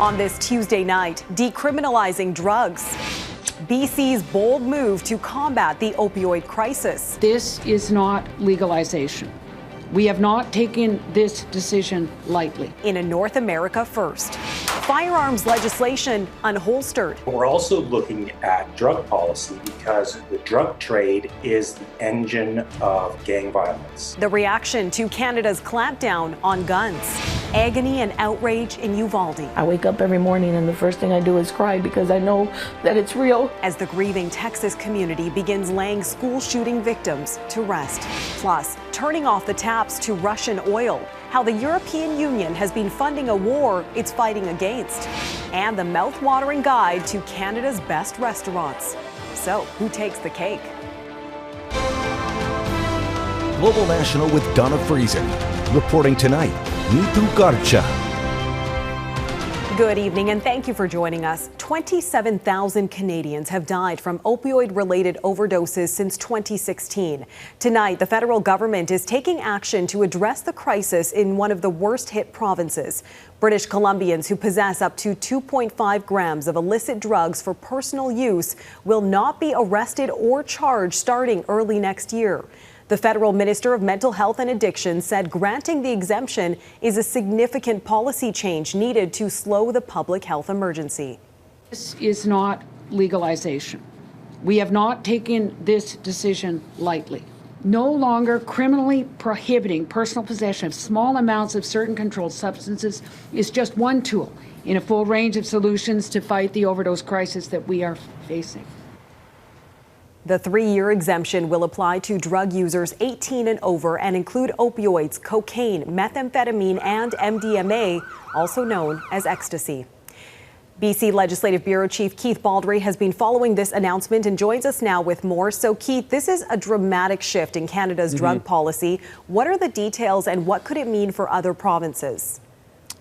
On this Tuesday night, decriminalizing drugs. BC's bold move to combat the opioid crisis. This is not legalization. We have not taken this decision lightly. In a North America first, firearms legislation unholstered. We're also looking at drug policy because the drug trade is the engine of gang violence. The reaction to Canada's clampdown on guns. Agony and outrage in Uvalde. I wake up every morning and the first thing I do is cry because I know that it's real. As the grieving Texas community begins laying school shooting victims to rest. Plus, turning off the taps to Russian oil. How the European Union has been funding a war it's fighting against. And the mouth-watering guide to Canada's best restaurants. So, who takes the cake? Global National with Donna Friesen. Reporting tonight, Nitu Garcha. Good evening and thank you for joining us. 27,000 Canadians have died from opioid-related overdoses since 2016. Tonight, the federal government is taking action to address the crisis in one of the worst-hit provinces. British Columbians who possess up to 2.5 grams of illicit drugs for personal use will not be arrested or charged starting early next year. The federal Minister of Mental Health and Addiction said granting the exemption is a significant policy change needed to slow the public health emergency. This is not legalization. We have not taken this decision lightly. No longer criminally prohibiting personal possession of small amounts of certain controlled substances is just one tool in a full range of solutions to fight the overdose crisis that we are facing. The 3-year exemption will apply to drug users 18 and over and include opioids, cocaine, methamphetamine, and MDMA, also known as ecstasy. BC Legislative Bureau Chief Keith Baldry has been following this announcement and joins us now with more. So, Keith, this is a dramatic shift in Canada's drug policy. What are the details and what could it mean for other provinces?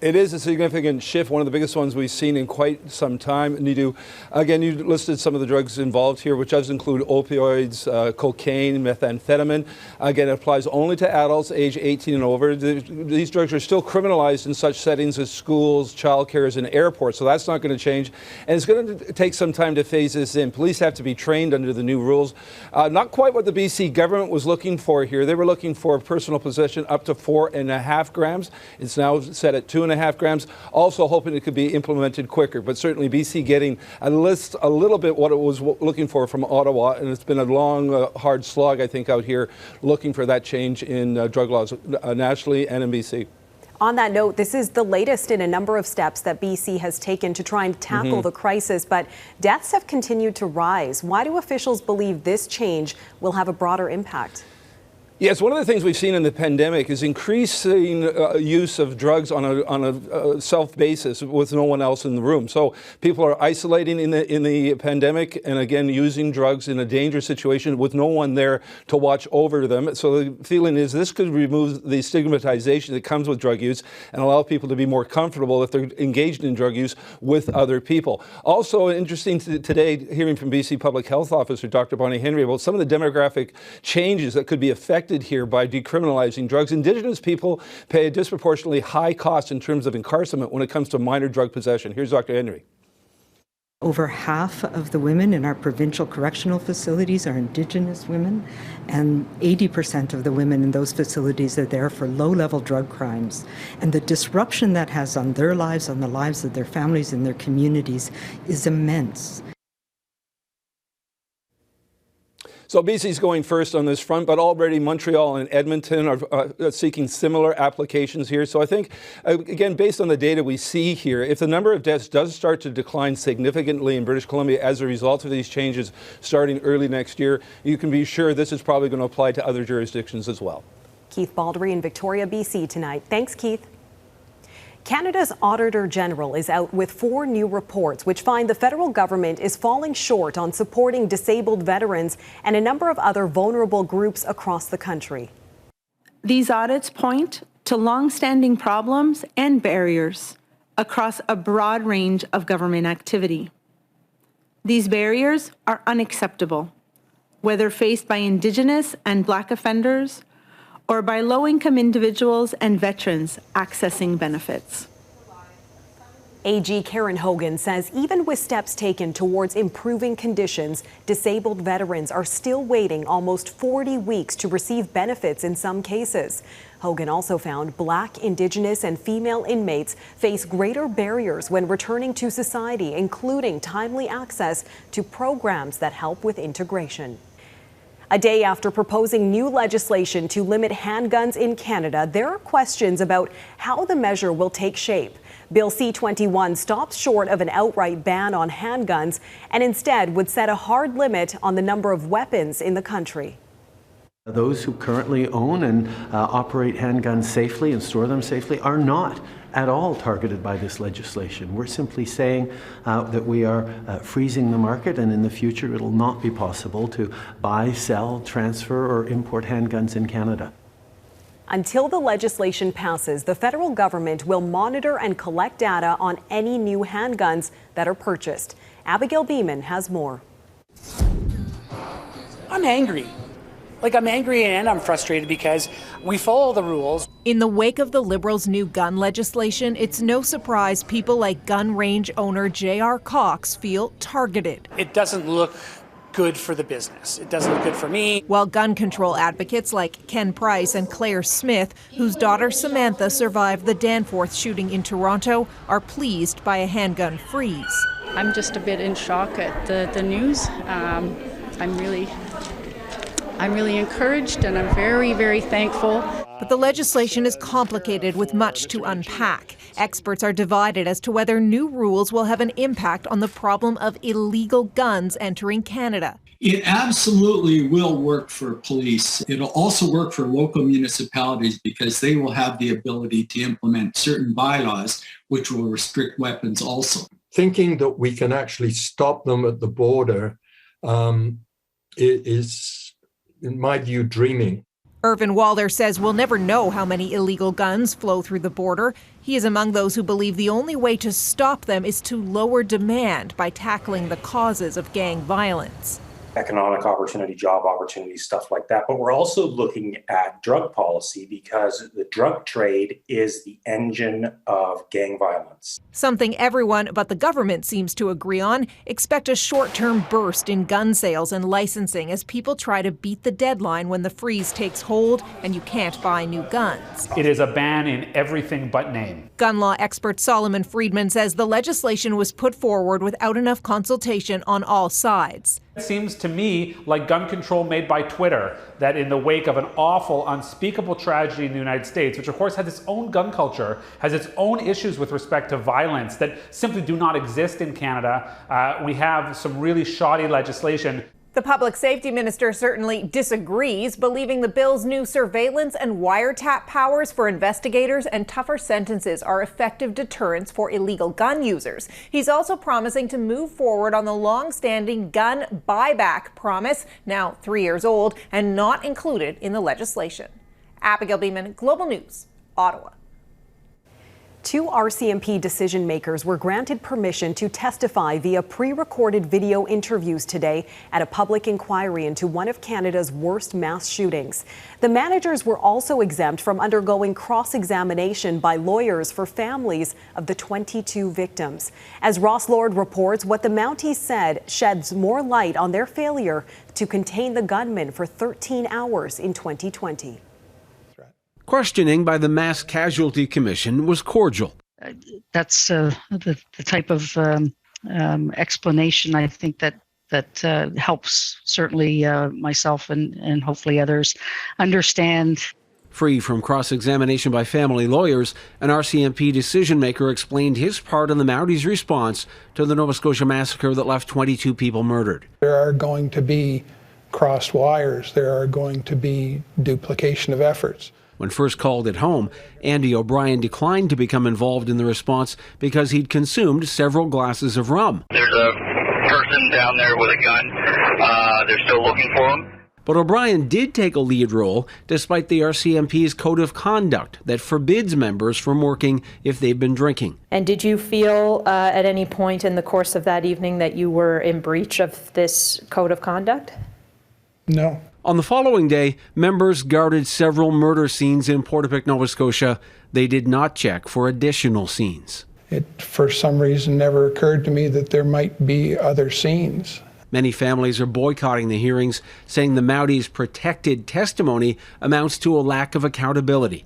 It is a significant shift, one of the biggest ones we've seen in quite some time. Nidu, again, you listed some of the drugs involved here, which does include opioids, cocaine, methamphetamine. Again, it applies only to adults age 18 and over. These drugs are still criminalized in such settings as schools, childcares, and airports, so that's not going to change. And it's going to take some time to phase this in. Police have to be trained under the new rules. Not quite what the BC government was looking for here. They were looking for personal possession up to 4.5 grams. It's now set at 2.5 grams, also hoping it could be implemented quicker. But certainly BC getting a little bit what it was looking for from Ottawa, and it's been a long, hard slog, I think, out here looking for that change in drug laws nationally and in BC. On that note, this is the latest in a number of steps that BC has taken to try and tackle the crisis, but deaths have continued to rise. Why do officials believe this change will have a broader impact? Yes, one of the things we've seen in the pandemic is increasing use of drugs on a self basis with no one else in the room. So people are isolating in the pandemic and again using drugs in a dangerous situation with no one there to watch over them. So the feeling is this could remove the stigmatization that comes with drug use and allow people to be more comfortable if they're engaged in drug use with other people. Also interesting today, hearing from BC Public Health Officer Dr. Bonnie Henry about some of the demographic changes that could be affected here by decriminalizing drugs. Indigenous people pay a disproportionately high cost in terms of incarceration when it comes to minor drug possession. Here's Dr. Henry. Over half of the women in our provincial correctional facilities are Indigenous women, and 80% of the women in those facilities are there for low-level drug crimes. And the disruption that has on their lives, on the lives of their families and their communities is immense. So BC's going first on this front, but already Montreal and Edmonton are seeking similar applications here. So I think, again, based on the data we see here, if the number of deaths does start to decline significantly in British Columbia as a result of these changes starting early next year, you can be sure this is probably going to apply to other jurisdictions as well. Keith Baldry in Victoria, BC tonight. Thanks, Keith. Canada's Auditor General is out with 4 new reports which find the federal government is falling short on supporting disabled veterans and a number of other vulnerable groups across the country. These audits point to long-standing problems and barriers across a broad range of government activity. These barriers are unacceptable, whether faced by Indigenous and Black offenders or by low-income individuals and veterans accessing benefits. AG Karen Hogan says even with steps taken towards improving conditions, disabled veterans are still waiting almost 40 weeks to receive benefits in some cases. Hogan also found Black, Indigenous, and female inmates face greater barriers when returning to society, including timely access to programs that help with integration. A day after proposing new legislation to limit handguns in Canada, there are questions about how the measure will take shape. Bill C-21 stops short of an outright ban on handguns and instead would set a hard limit on the number of weapons in the country. Those who currently own and operate handguns safely and store them safely are not at all targeted by this legislation. We're simply saying that we are freezing the market, and in the future it will not be possible to buy, sell, transfer, or import handguns in Canada. Until the legislation passes, the federal government will monitor and collect data on any new handguns that are purchased. Abigail Bimman has more. I'm angry. I'm angry and I'm frustrated because we follow the rules. In the wake of the Liberals' new gun legislation, it's no surprise people like gun range owner J.R. Cox feel targeted. It doesn't look good for the business. It doesn't look good for me. While gun control advocates like Ken Price and Claire Smith, whose daughter Samantha survived the Danforth shooting in Toronto, are pleased by a handgun freeze. I'm just a bit in shock at the news. I'm really encouraged and I'm very, very thankful. But the legislation is complicated with much to unpack. Experts are divided as to whether new rules will have an impact on the problem of illegal guns entering Canada. It absolutely will work for police. It'll also work for local municipalities because they will have the ability to implement certain bylaws which will restrict weapons also. Thinking that we can actually stop them at the border is, in my view, dreaming. Irvin Walder says we'll never know how many illegal guns flow through the border. He is among those who believe the only way to stop them is to lower demand by tackling the causes of gang violence. Economic opportunity, job opportunity, stuff like that. But we're also looking at drug policy because the drug trade is the engine of gang violence. Something everyone but the government seems to agree on. Expect a short-term burst in gun sales and licensing as people try to beat the deadline when the freeze takes hold and you can't buy new guns. It is a ban in everything but name. Gun law expert Solomon Friedman says the legislation was put forward without enough consultation on all sides. It seems to me like gun control made by Twitter, that in the wake of an awful, unspeakable tragedy in the United States, which of course has its own gun culture, has its own issues with respect to violence that simply do not exist in Canada. We have some really shoddy legislation. The public safety minister certainly disagrees, believing the bill's new surveillance and wiretap powers for investigators and tougher sentences are effective deterrents for illegal gun users. He's also promising to move forward on the long-standing gun buyback promise, now 3 years old, and not included in the legislation. Abigail Bimman, Global News, Ottawa. 2 RCMP decision makers were granted permission to testify via pre-recorded video interviews today at a public inquiry into one of Canada's worst mass shootings. The managers were also exempt from undergoing cross-examination by lawyers for families of the 22 victims. As Ross Lord reports, what the Mounties said sheds more light on their failure to contain the gunman for 13 hours in 2020. Questioning by the Mass Casualty Commission was cordial. That's the type of explanation I think that helps certainly myself and hopefully others understand. Free from cross-examination by family lawyers, an RCMP decision maker explained his part in the Mounties' response to the Nova Scotia massacre that left 22 people murdered. There are going to be crossed wires. There are going to be duplication of efforts. When first called at home, Andy O'Brien declined to become involved in the response because he'd consumed several glasses of rum. There's a person down there with a gun. They're still looking for him. But O'Brien did take a lead role despite the RCMP's code of conduct that forbids members from working if they've been drinking. And did you feel at any point in the course of that evening that you were in breach of this code of conduct? No. On the following day, members guarded several murder scenes in Portapique, Nova Scotia. They did not check for additional scenes. It, for some reason, never occurred to me that there might be other scenes. Many families are boycotting the hearings, saying the Mounties' protected testimony amounts to a lack of accountability.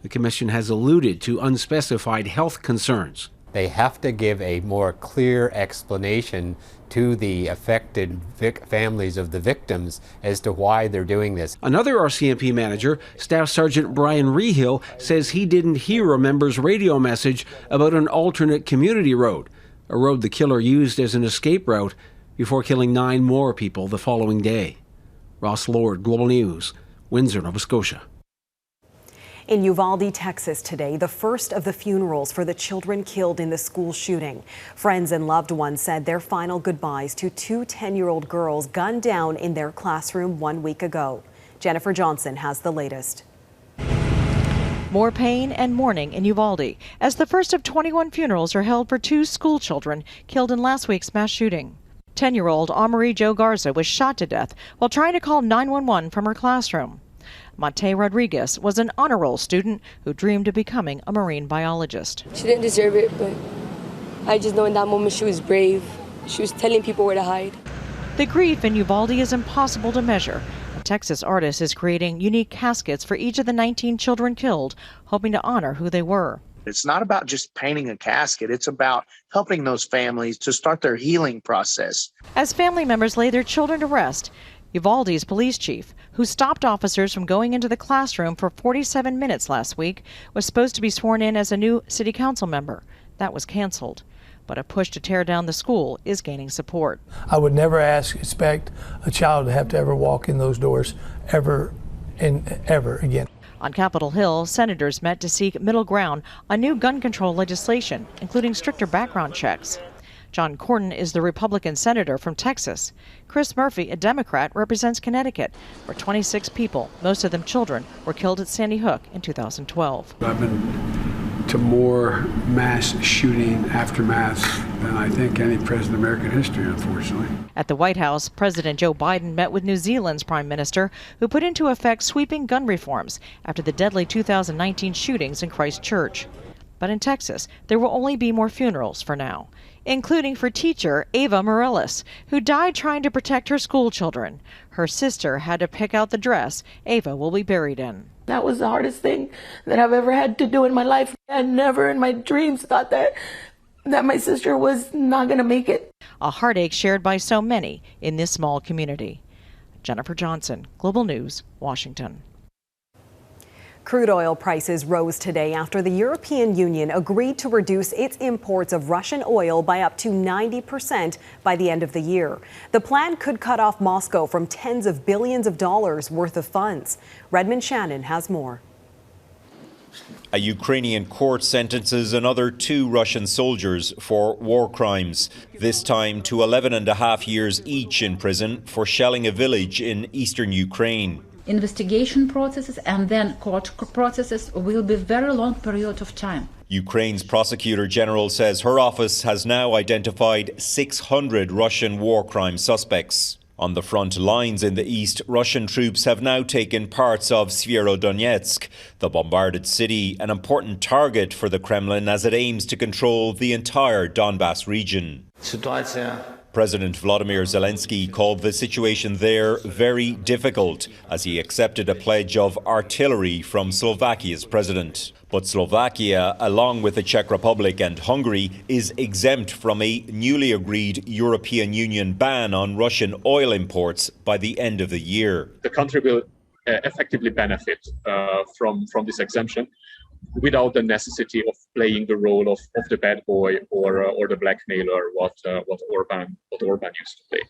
The Commission has alluded to unspecified health concerns. They have to give a more clear explanation to the affected families of the victims as to why they're doing this. Another RCMP manager, Staff Sergeant Brian Rehill, says he didn't hear a member's radio message about an alternate community road, a road the killer used as an escape route before killing 9 more people the following day. Ross Lord, Global News, Windsor, Nova Scotia. In Uvalde, Texas today, the first of the funerals for the children killed in the school shooting. Friends and loved ones said their final goodbyes to 2 10-year-old girls gunned down in their classroom 1 week ago. Jennifer Johnson has the latest. More pain and mourning in Uvalde as the first of 21 funerals are held for 2 school children killed in last week's mass shooting. 10-year-old Amerie Jo Garza was shot to death while trying to call 911 from her classroom. Mate Rodriguez was an honor roll student who dreamed of becoming a marine biologist. She didn't deserve it, but I just know in that moment she was brave. She was telling people where to hide. The grief in Uvalde is impossible to measure. A Texas artist is creating unique caskets for each of the 19 children killed, hoping to honor who they were. It's not about just painting a casket. It's about helping those families to start their healing process. As family members lay their children to rest, Uvalde's police chief, who stopped officers from going into the classroom for 47 minutes last week, was supposed to be sworn in as a new city council member. That was canceled. But a push to tear down the school is gaining support. I would never expect a child to have to ever walk in those doors ever and ever again. On Capitol Hill, senators met to seek middle ground on new gun control legislation, including stricter background checks. John Cornyn is the Republican senator from Texas. Chris Murphy, a Democrat, represents Connecticut, where 26 people, most of them children, were killed at Sandy Hook in 2012. I've been to more mass shooting aftermaths than I think any president in American history, unfortunately. At the White House, President Joe Biden met with New Zealand's Prime Minister, who put into effect sweeping gun reforms after the deadly 2019 shootings in Christchurch. But in Texas, there will only be more funerals for now, including for teacher Ava Morales, who died trying to protect her school children. Her sister had to pick out the dress Ava will be buried in. That was the hardest thing that I've ever had to do in my life. I never in my dreams thought that my sister was not going to make it. A heartache shared by so many in this small community. Jennifer Johnson, Global News, Washington. Crude oil prices rose today after the European Union agreed to reduce its imports of Russian oil by up to 90% by the end of the year. The plan could cut off Moscow from tens of billions of dollars worth of funds. Redmond Shannon has more. A Ukrainian court sentences another 2 Russian soldiers for war crimes, this time to 11.5 years each in prison for shelling a village in eastern Ukraine. Investigation processes and then court processes will be a very long period of time. Ukraine's prosecutor general says her office has now identified 600 Russian war crime suspects. On the front lines in the east, Russian troops have now taken parts of Severodonetsk, the bombarded city, an important target for the Kremlin as it aims to control the entire Donbas region. President Volodymyr Zelensky called the situation there very difficult as he accepted a pledge of artillery from Slovakia's president. But Slovakia, along with the Czech Republic and Hungary, is exempt from a newly agreed European Union ban on Russian oil imports by the end of the year. The country will effectively benefit from this exemption without the necessity of playing the role of the bad boy or the blackmailer, what Orban used to play.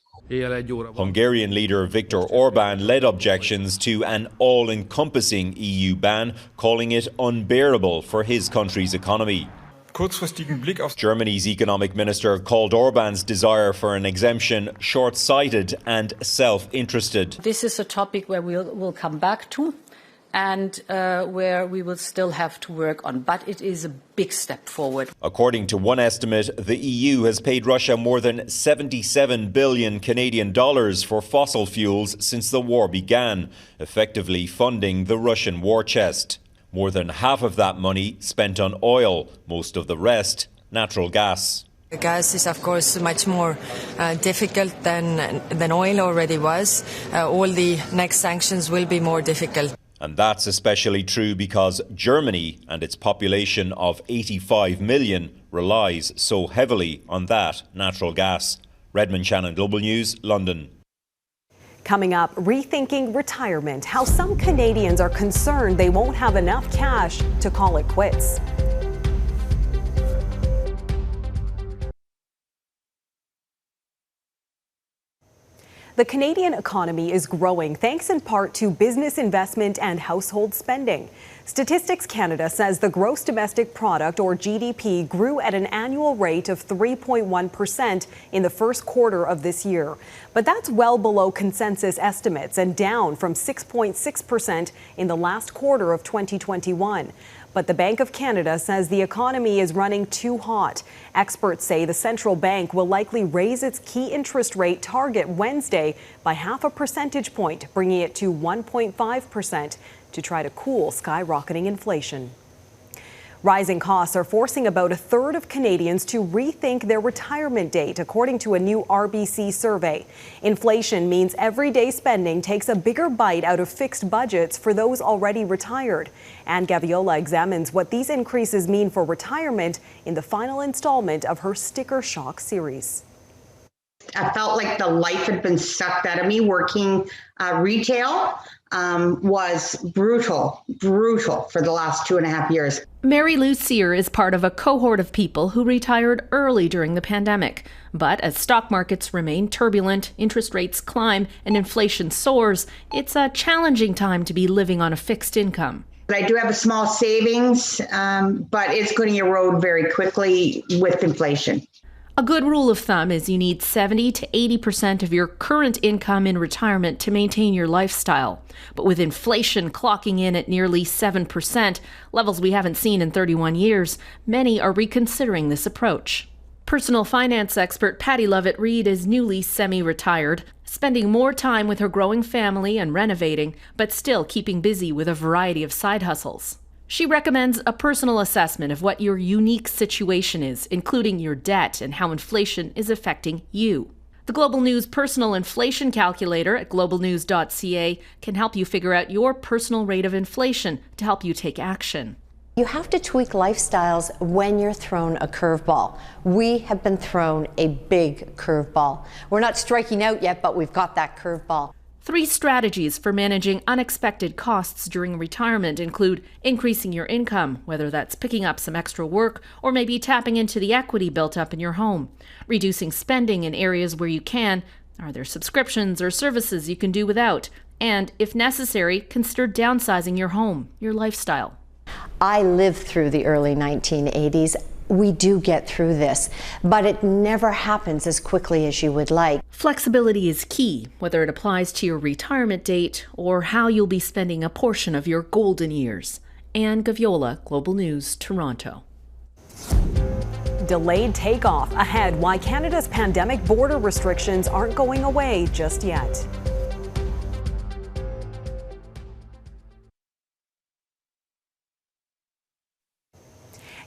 Hungarian leader Viktor Orban led objections to an all-encompassing EU ban, calling it unbearable for his country's economy. Germany's economic minister called Orban's desire for an exemption short-sighted and self-interested. This is a topic where we'll come back to, and where we will still have to work on. But it is a big step forward. According to one estimate, the EU has paid Russia more than 77 billion Canadian dollars for fossil fuels since the war began, effectively funding the Russian war chest. More than half of that money spent on oil, most of the rest natural gas. Gas is, of course, much more difficult than oil already was. All the next sanctions will be more difficult. And that's especially true because Germany and its population of 85 million relies so heavily on that natural gas. Redmond Shannon, Global News, London. Coming up, rethinking retirement, how some Canadians are concerned they won't have enough cash to call it quits. The Canadian economy is growing thanks in part to business investment and household spending. Statistics Canada says the gross domestic product, or GDP, grew at an annual rate of 3.1% in the first quarter of this year. But that's well below consensus estimates and down from 6.6% in the last quarter of 2021. But the Bank of Canada says the economy is running too hot. Experts say the central bank will likely raise its key interest rate target Wednesday by 0.5 percentage point, bringing it to 1.5% to try to cool skyrocketing inflation. Rising costs are forcing about 1/3 of Canadians to rethink their retirement date, according to a new RBC survey. Inflation means everyday spending takes a bigger bite out of fixed budgets for those already retired. And Gaviola examines what these increases mean for retirement in the final installment of her Sticker Shock series. I felt like the life had been sucked out of me. Working retail was brutal for the last 2.5 years. Mary Lou Cyr is part of a cohort of people who retired early during the pandemic. But as stock markets remain turbulent, interest rates climb, and inflation soars, it's a challenging time to be living on a fixed income. I do have a small savings, but it's going to erode very quickly with inflation. A good rule of thumb is you need 70 to 80% of your current income in retirement to maintain your lifestyle. But with inflation clocking in at nearly 7%, levels we haven't seen in 31 years, many are reconsidering this approach. Personal finance expert Patty Lovett-Reed is newly semi-retired, spending more time with her growing family and renovating, but still keeping busy with a variety of side hustles. She recommends a personal assessment of what your unique situation is, including your debt and how inflation is affecting you. The Global News Personal Inflation Calculator at globalnews.ca can help you figure out your personal rate of inflation to help you take action. You have to tweak lifestyles when you're thrown a curveball. We have been thrown a big curveball. We're not striking out yet, but we've got that curveball. 3 strategies for managing unexpected costs during retirement include increasing your income, whether that's picking up some extra work or maybe tapping into the equity built up in your home, reducing spending in areas where you can. Are there subscriptions or services you can do without? And, if necessary, consider downsizing your home, your lifestyle. I lived through the early 1980s. We do get through this, but it never happens as quickly as you would like. Flexibility is key, whether it applies to your retirement date or how you'll be spending a portion of your golden years. Anne Gaviola, Global News, Toronto. Delayed takeoff ahead, why Canada's pandemic border restrictions aren't going away just yet.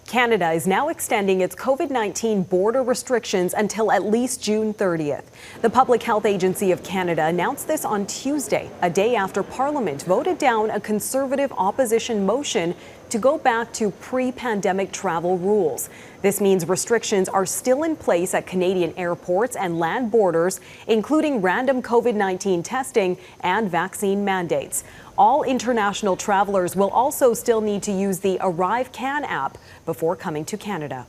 Canada is now extending its COVID-19 border restrictions until at least June 30th. The Public Health Agency of Canada announced this on Tuesday, a day after Parliament voted down a Conservative opposition motion to go back to pre-pandemic travel rules. This means restrictions are still in place at Canadian airports and land borders, including random COVID-19 testing and vaccine mandates. All international travelers will also still need to use the Arrive Can app before coming to Canada.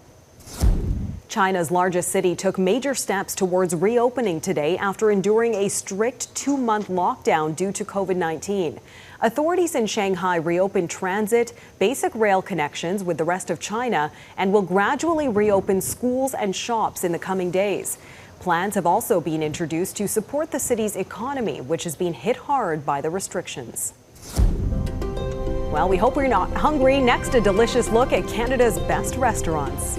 China's largest city took major steps towards reopening today after enduring a strict 2-month lockdown due to COVID-19. Authorities in Shanghai reopened transit, basic rail connections with the rest of China, and will gradually reopen schools and shops in the coming days. Plans have also been introduced to support the city's economy, which has been hit hard by the restrictions. Well, we hope you're not hungry. Next, a delicious look at Canada's best restaurants.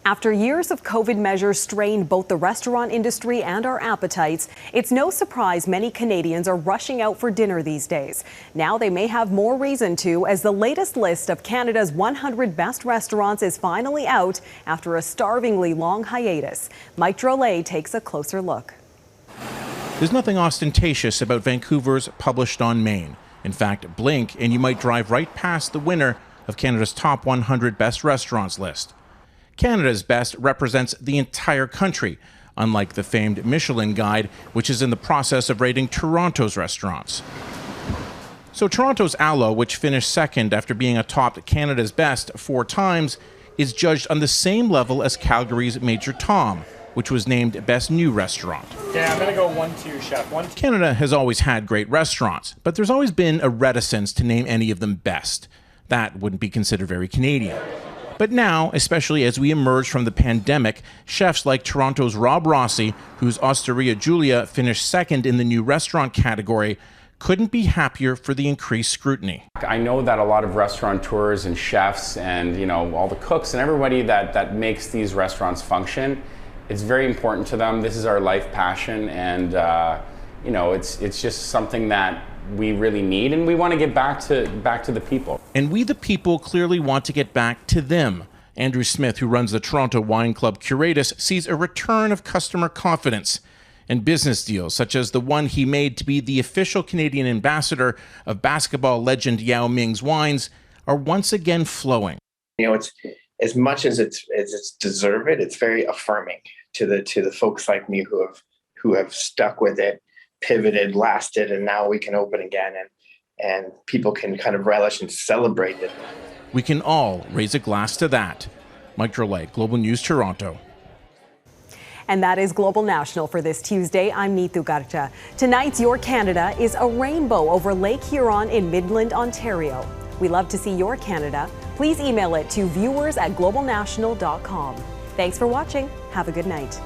After years of COVID measures strained both the restaurant industry and our appetites, it's no surprise many Canadians are rushing out for dinner these days. Now they may have more reason to, as the latest list of Canada's 100 best restaurants is finally out after a starvingly long hiatus. Mike Drolet takes a closer look. There's nothing ostentatious about Vancouver's Published on Main. In fact, blink and you might drive right past the winner of Canada's top 100 best restaurants list. Canada's Best represents the entire country, unlike the famed Michelin Guide, which is in the process of rating Toronto's restaurants. So Toronto's Aloe, which finished second after being atop Canada's Best 4 times, is judged on the same level as Calgary's Major Tom, which was named Best New Restaurant. Yeah, I'm going to go 1-2, Chef. 1-2. Canada has always had great restaurants, but there's always been a reticence to name any of them best. That wouldn't be considered very Canadian. But now, especially as we emerge from the pandemic, chefs like Toronto's Rob Rossi, whose Osteria Julia finished second in the new restaurant category, couldn't be happier for the increased scrutiny. I know that a lot of restaurateurs and chefs and all the cooks and everybody that makes these restaurants function, it's very important to them. This is our life passion, and it's just something that we really need, and we want to get back to the people. And we the people clearly want to get back to them. Andrew Smith, who runs the Toronto Wine Club Curatus, sees a return of customer confidence, and business deals such as the one he made to be the official Canadian ambassador of basketball legend Yao Ming's wines are once again flowing. It's as much as it's deserved, it's very affirming to the folks like me who have stuck with it, pivoted, lasted, and now we can open again, and people can kind of relish and celebrate it. We can all raise a glass to that. Mike Drolet, Global News, Toronto. And that is Global National for this Tuesday. I'm Neetu Garcha. Tonight's Your Canada is a rainbow over Lake Huron in Midland, Ontario. We love to see your Canada. Please email it to viewers@globalnational.com. Thanks for watching. Have a good night.